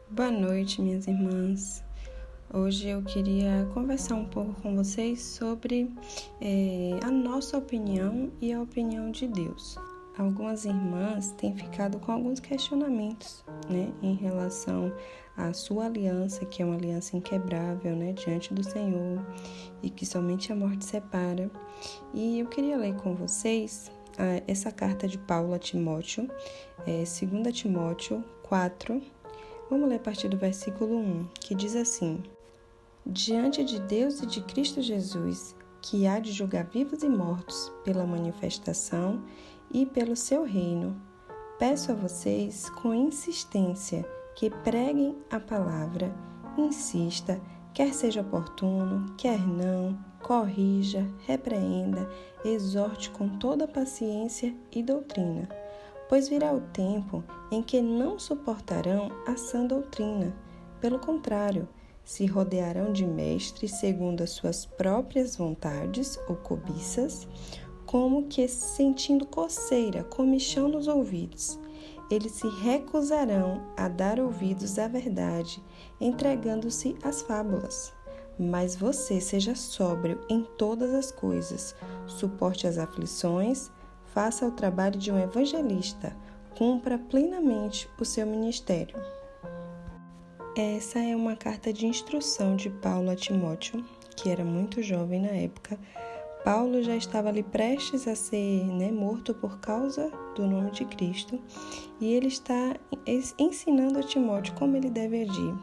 Boa noite, minhas irmãs. Hoje eu queria conversar um pouco com vocês sobre a nossa opinião e a opinião de Deus. Algumas irmãs têm ficado com alguns questionamentos, em relação à sua aliança, que é uma aliança inquebrável, diante do Senhor e que somente a morte separa. E eu queria ler com vocês essa carta de Paulo a Timóteo, 2 Timóteo 4. Vamos ler a partir do versículo 1, que diz assim: Diante de Deus e de Cristo Jesus, que há de julgar vivos e mortos pela manifestação e pelo seu reino, peço a vocês com insistência que preguem a palavra, insista, quer seja oportuno, quer não, corrija, repreenda, exorte com toda paciência e doutrina. Pois virá o tempo em que não suportarão a sã doutrina. Pelo contrário, se rodearão de mestres segundo as suas próprias vontades ou cobiças, como que sentindo coceira, comichão nos ouvidos. Eles se recusarão a dar ouvidos à verdade, entregando-se às fábulas. Mas você seja sóbrio em todas as coisas, suporte as aflições, faça o trabalho de um evangelista, cumpra plenamente o seu ministério. Essa é uma carta de instrução de Paulo a Timóteo, que era muito jovem na época. Paulo já estava ali prestes a ser morto por causa do nome de Cristo, e ele está ensinando a Timóteo como ele deve agir.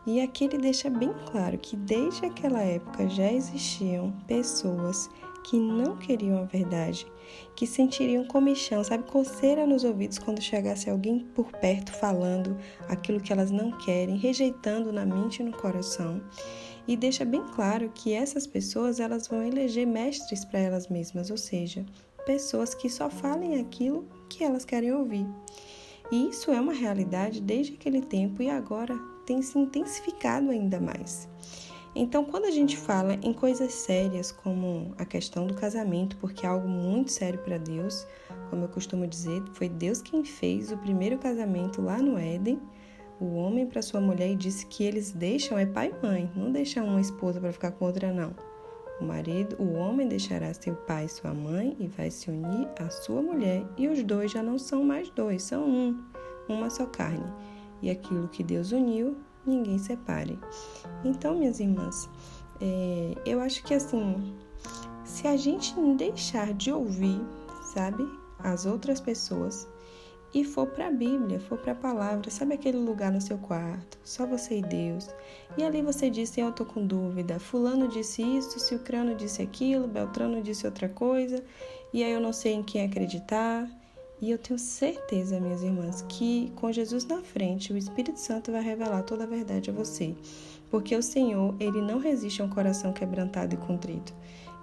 E aqui ele deixa bem claro que desde aquela época já existiam pessoas que não queriam a verdade, que sentiriam comichão, coceira nos ouvidos quando chegasse alguém por perto falando aquilo que elas não querem, rejeitando na mente e no coração. E deixa bem claro que essas pessoas elas vão eleger mestres para elas mesmas, ou seja, pessoas que só falem aquilo que elas querem ouvir. E isso é uma realidade desde aquele tempo e agora tem se intensificado ainda mais. Então, quando a gente fala em coisas sérias como a questão do casamento, porque é algo muito sério para Deus, como eu costumo dizer, foi Deus quem fez o primeiro casamento lá no Éden, o homem para sua mulher, e disse que eles deixam, é pai e mãe, não deixam uma esposa para ficar com outra não. O homem deixará seu pai e sua mãe e vai se unir à sua mulher, e os dois já não são mais dois, são uma só carne. E aquilo que Deus uniu, ninguém separe. Então, minhas irmãs, eu acho que se a gente deixar de ouvir, as outras pessoas, e for para a Bíblia, for para a palavra, aquele lugar no seu quarto, só você e Deus, e ali você disse, eu tô com dúvida, fulano disse isso, Cicrano disse aquilo, Beltrano disse outra coisa, e aí eu não sei em quem acreditar. E eu tenho certeza, minhas irmãs, que com Jesus na frente, o Espírito Santo vai revelar toda a verdade a você. Porque o Senhor, Ele não resiste a um coração quebrantado e contrito.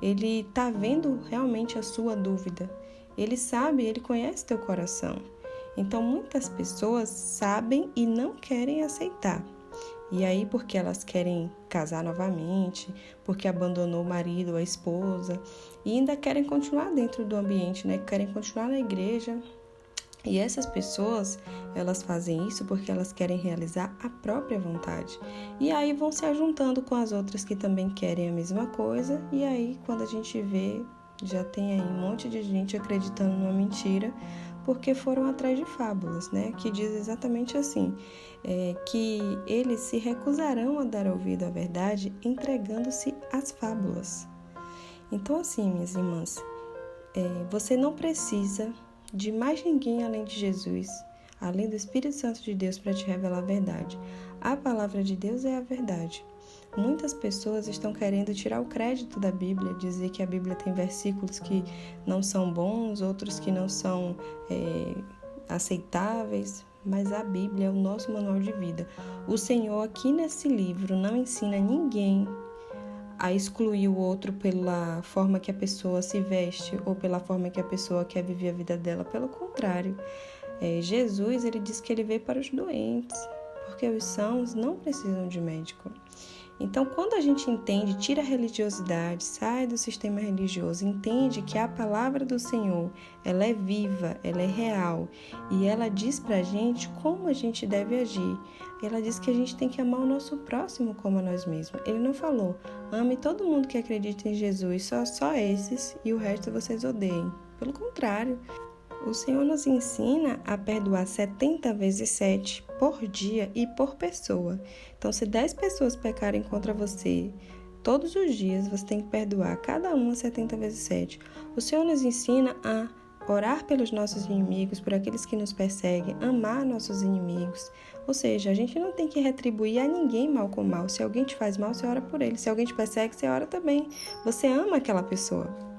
Ele está vendo realmente a sua dúvida. Ele sabe, Ele conhece teu coração. Então, muitas pessoas sabem e não querem aceitar. E aí, porque elas querem casar novamente, porque abandonou o marido ou a esposa, e ainda querem continuar dentro do ambiente, querem continuar na igreja. E essas pessoas, elas fazem isso porque elas querem realizar a própria vontade. E aí vão se ajuntando com as outras que também querem a mesma coisa, e aí, quando a gente vê, já tem aí um monte de gente acreditando numa mentira, porque foram atrás de fábulas, que diz exatamente assim, que eles se recusarão a dar ouvido à verdade, entregando-se às fábulas. Então, minhas irmãs, você não precisa de mais ninguém além de Jesus, além do Espírito Santo de Deus para te revelar a verdade. A palavra de Deus é a verdade. Muitas pessoas estão querendo tirar o crédito da Bíblia, dizer que a Bíblia tem versículos que não são bons, outros que não são aceitáveis, mas a Bíblia é o nosso manual de vida. O Senhor aqui nesse livro não ensina ninguém a excluir o outro pela forma que a pessoa se veste ou pela forma que a pessoa quer viver a vida dela. Pelo contrário, Jesus ele diz que ele veio para os doentes, porque os sãos não precisam de médico. Então, quando a gente entende, tira a religiosidade, sai do sistema religioso, entende que a palavra do Senhor, ela é viva, ela é real e ela diz pra gente como a gente deve agir. Ela diz que a gente tem que amar o nosso próximo como a nós mesmos. Ele não falou, ame todo mundo que acredita em Jesus, só esses e o resto vocês odeiem. Pelo contrário, o Senhor nos ensina a perdoar 70 vezes 7 por dia e por pessoa. Então, se 10 pessoas pecarem contra você, todos os dias você tem que perdoar cada uma 70 vezes 7. O Senhor nos ensina a orar pelos nossos inimigos, por aqueles que nos perseguem, amar nossos inimigos. Ou seja, a gente não tem que retribuir a ninguém mal com mal. Se alguém te faz mal, você ora por ele. Se alguém te persegue, você ora também. Você ama aquela pessoa.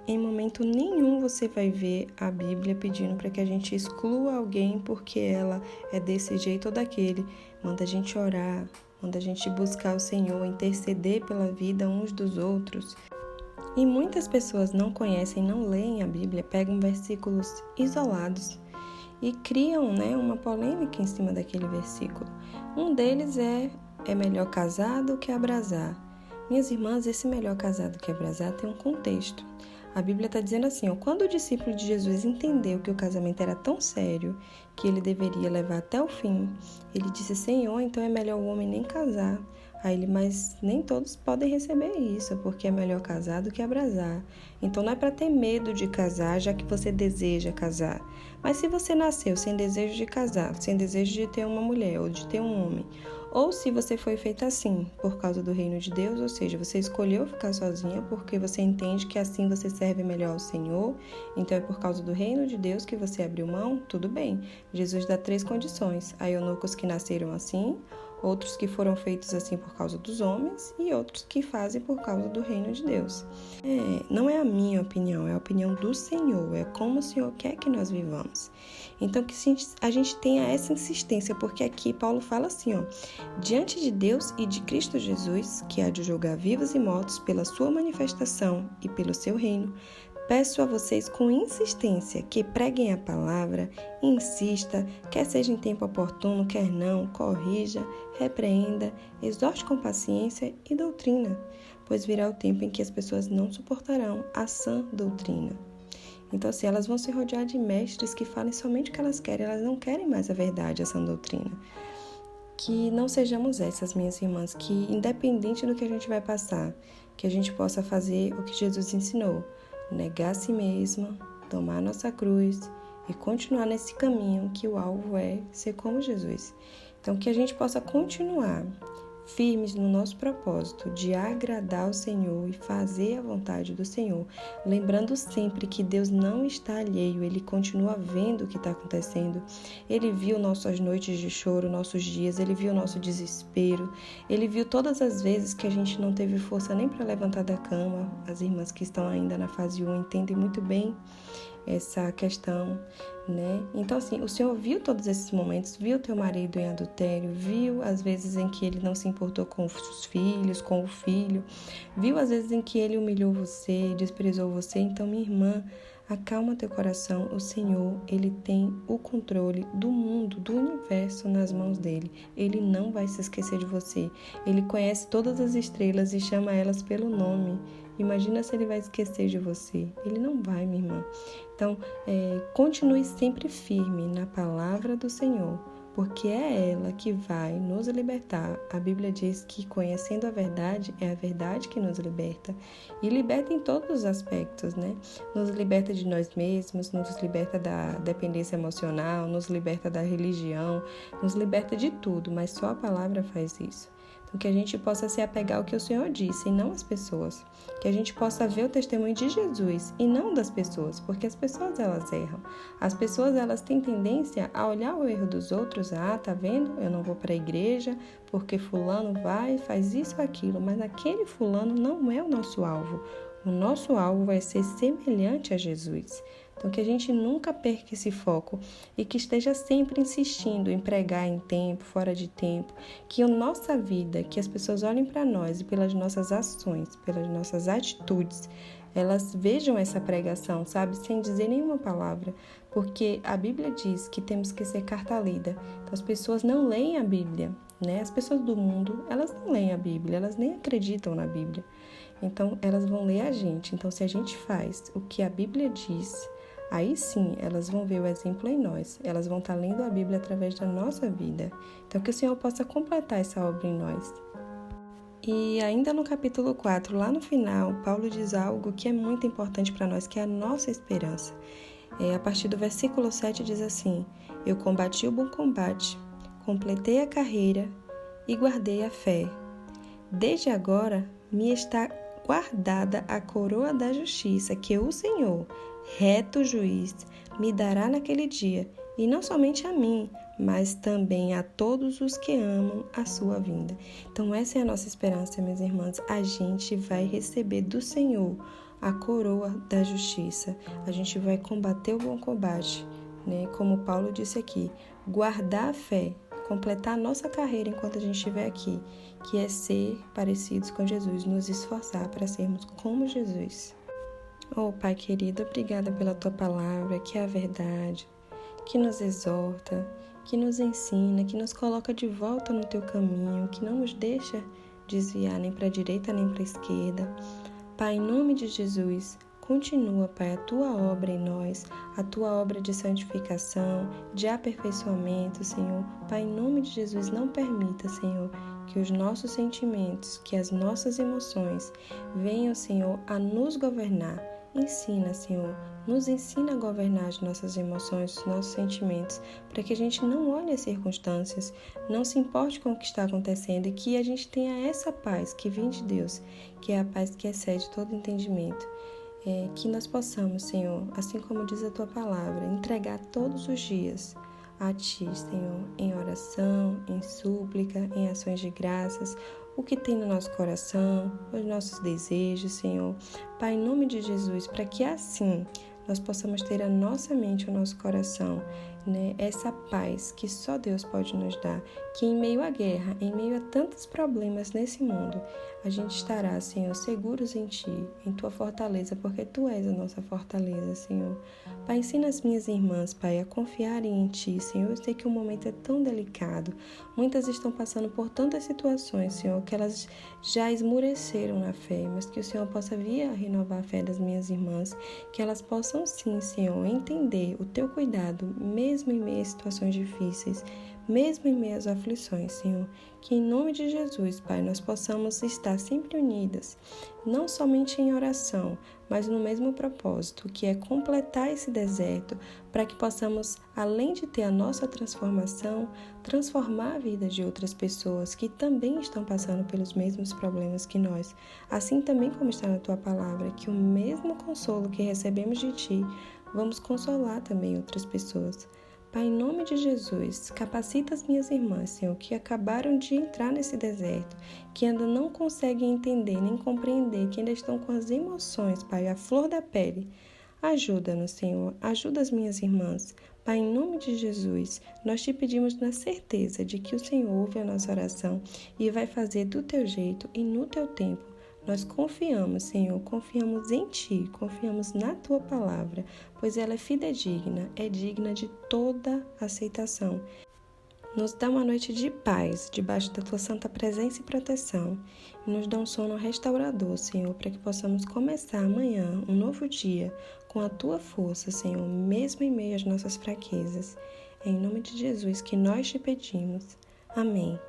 Em momento nenhum você vai ver a Bíblia pedindo para que a gente exclua alguém porque ela é desse jeito ou daquele. Manda a gente orar, manda a gente buscar o Senhor, interceder pela vida uns dos outros. E muitas pessoas não conhecem, não leem a Bíblia, pegam versículos isolados e criam, uma polêmica em cima daquele versículo. Um deles é melhor casar do que abrasar. Minhas irmãs, esse melhor casar do que abrasar tem um contexto. A Bíblia está dizendo assim, quando o discípulo de Jesus entendeu que o casamento era tão sério que ele deveria levar até o fim, ele disse, Senhor, então é melhor o homem nem casar. Aí ele, mas nem todos podem receber isso, porque é melhor casar do que abrasar. Então não é para ter medo de casar, já que você deseja casar. Mas se você nasceu sem desejo de casar, sem desejo de ter uma mulher ou de ter um homem, ou se você foi feita assim, por causa do reino de Deus, ou seja, você escolheu ficar sozinha porque você entende que assim você serve melhor ao Senhor, então é por causa do reino de Deus que você abriu mão, tudo bem. Jesus dá 3 condições, há eunucos que nasceram assim, outros que foram feitos assim por causa dos homens e outros que fazem por causa do reino de Deus. Não é a minha opinião, é a opinião do Senhor, é como o Senhor quer que nós vivamos. Então que a gente tenha essa insistência, porque aqui Paulo fala assim, diante de Deus e de Cristo Jesus, que há de julgar vivos e mortos pela sua manifestação e pelo seu reino, peço a vocês com insistência que preguem a palavra, insista, quer seja em tempo oportuno, quer não, corrija, repreenda, exorte com paciência e doutrina, pois virá o tempo em que as pessoas não suportarão a sã doutrina. Então, assim, elas vão se rodear de mestres que falem somente o que elas querem, elas não querem mais a verdade, a sã doutrina. Que não sejamos essas, minhas irmãs, que independente do que a gente vai passar, que a gente possa fazer o que Jesus ensinou, negar a si mesma, tomar nossa cruz e continuar nesse caminho que o alvo é ser como Jesus. Então, que a gente possa continuar firmes no nosso propósito de agradar ao Senhor e fazer a vontade do Senhor, lembrando sempre que Deus não está alheio, Ele continua vendo o que está acontecendo. Ele viu nossas noites de choro, nossos dias, Ele viu nosso desespero, Ele viu todas as vezes que a gente não teve força nem para levantar da cama. As irmãs que estão ainda na fase 1 entendem muito bem essa questão, Então, assim, o Senhor viu todos esses momentos, viu teu marido em adultério, viu as vezes em que ele não se importou com os filhos, com o filho, viu as vezes em que ele humilhou você, desprezou você. Então, minha irmã, acalma teu coração, o Senhor, Ele tem o controle do mundo, do universo nas mãos dEle. Ele não vai se esquecer de você. Ele conhece todas as estrelas e chama elas pelo nome. Imagina se Ele vai esquecer de você. Ele não vai, minha irmã. Então, continue sempre firme na palavra do Senhor, porque é ela que vai nos libertar. A Bíblia diz que conhecendo a verdade, é a verdade que nos liberta. E liberta em todos os aspectos, Nos liberta de nós mesmos, nos liberta da dependência emocional, nos liberta da religião, nos liberta de tudo, mas só a palavra faz isso. Então, que a gente possa se apegar ao que o Senhor disse e não às pessoas. Que a gente possa ver o testemunho de Jesus e não das pessoas, porque as pessoas, elas erram. As pessoas, elas têm tendência a olhar o erro dos outros. Tá vendo? Eu não vou para a igreja porque fulano vai, faz isso ou aquilo, mas aquele fulano não é o nosso alvo. O nosso alvo vai ser semelhante a Jesus. Então, que a gente nunca perca esse foco e que esteja sempre insistindo em pregar em tempo, fora de tempo, que a nossa vida, que as pessoas olhem para nós e pelas nossas ações, pelas nossas atitudes, elas vejam essa pregação, sabe? Sem dizer nenhuma palavra, porque a Bíblia diz que temos que ser carta lida. Então, as pessoas não leem a Bíblia, né? As pessoas do mundo, elas não leem a Bíblia, elas nem acreditam na Bíblia. Então, elas vão ler a gente. Então, se a gente faz o que a Bíblia diz, aí sim, elas vão ver o exemplo em nós. Elas vão estar lendo a Bíblia através da nossa vida. Então, que o Senhor possa completar essa obra em nós. E ainda no capítulo 4, lá no final, Paulo diz algo que é muito importante para nós, que é a nossa esperança. A partir do versículo 7 diz assim: Eu combati o bom combate, completei a carreira e guardei a fé. Desde agora me está guardada a coroa da justiça, que o Senhor, reto juiz, me dará naquele dia, e não somente a mim, mas também a todos os que amam a sua vinda. Então essa é a nossa esperança, minhas irmãs. A gente vai receber do Senhor a coroa da justiça. A gente vai combater o bom combate, né? Como Paulo disse aqui, guardar a fé, completar a nossa carreira enquanto a gente estiver aqui, que é ser parecidos com Jesus, nos esforçar para sermos como Jesus. Oh, Pai querido, obrigada pela Tua palavra, que é a verdade, que nos exorta, que nos ensina, que nos coloca de volta no Teu caminho, que não nos deixa desviar nem para a direita nem para a esquerda. Pai, em nome de Jesus, continua, Pai, a Tua obra em nós, a Tua obra de santificação, de aperfeiçoamento, Senhor. Pai, em nome de Jesus, não permita, Senhor, que os nossos sentimentos, que as nossas emoções venham, Senhor, a nos governar. Ensina, Senhor, nos ensina a governar as nossas emoções, os nossos sentimentos, para que a gente não olhe as circunstâncias, não se importe com o que está acontecendo e que a gente tenha essa paz que vem de Deus, que é a paz que excede todo entendimento. Que nós possamos, Senhor, assim como diz a Tua palavra, entregar todos os dias a Ti, Senhor, em oração, em súplica, em ações de graças, o que tem no nosso coração, os nossos desejos, Senhor. Pai, em nome de Jesus, para que assim nós possamos ter a nossa mente, o nosso coração, né? Essa paz que só Deus pode nos dar, que em meio à guerra, em meio a tantos problemas nesse mundo, a gente estará, Senhor, seguros em Ti, em Tua fortaleza, porque Tu és a nossa fortaleza, Senhor. Pai, ensina as minhas irmãs, Pai, a confiarem em Ti, Senhor. Eu sei que o momento é tão delicado. Muitas estão passando por tantas situações, Senhor, que elas já esmureceram na fé, mas que o Senhor possa vir a renovar a fé das minhas irmãs, que elas possam sim, Senhor, entender o Teu cuidado, mesmo em meio a situações difíceis, mesmo em meio às aflições, Senhor. Que em nome de Jesus, Pai, nós possamos estar sempre unidas, não somente em oração, mas no mesmo propósito, que é completar esse deserto, para que possamos, além de ter a nossa transformação, transformar a vida de outras pessoas que também estão passando pelos mesmos problemas que nós. Assim também como está na Tua palavra, que o mesmo consolo que recebemos de Ti, vamos consolar também outras pessoas. Pai, em nome de Jesus, capacita as minhas irmãs, Senhor, que acabaram de entrar nesse deserto, que ainda não conseguem entender nem compreender, que ainda estão com as emoções, Pai, a flor da pele. Ajuda-nos, Senhor, ajuda as minhas irmãs. Pai, em nome de Jesus, nós Te pedimos na certeza de que o Senhor ouve a nossa oração e vai fazer do Teu jeito e no Teu tempo. Nós confiamos, Senhor, confiamos em Ti, confiamos na Tua palavra, pois ela é fidedigna, é digna de toda aceitação. Nos dá uma noite de paz, debaixo da Tua santa presença e proteção, e nos dá um sono restaurador, Senhor, para que possamos começar amanhã, um novo dia, com a Tua força, Senhor, mesmo em meio às nossas fraquezas. É em nome de Jesus que nós Te pedimos. Amém.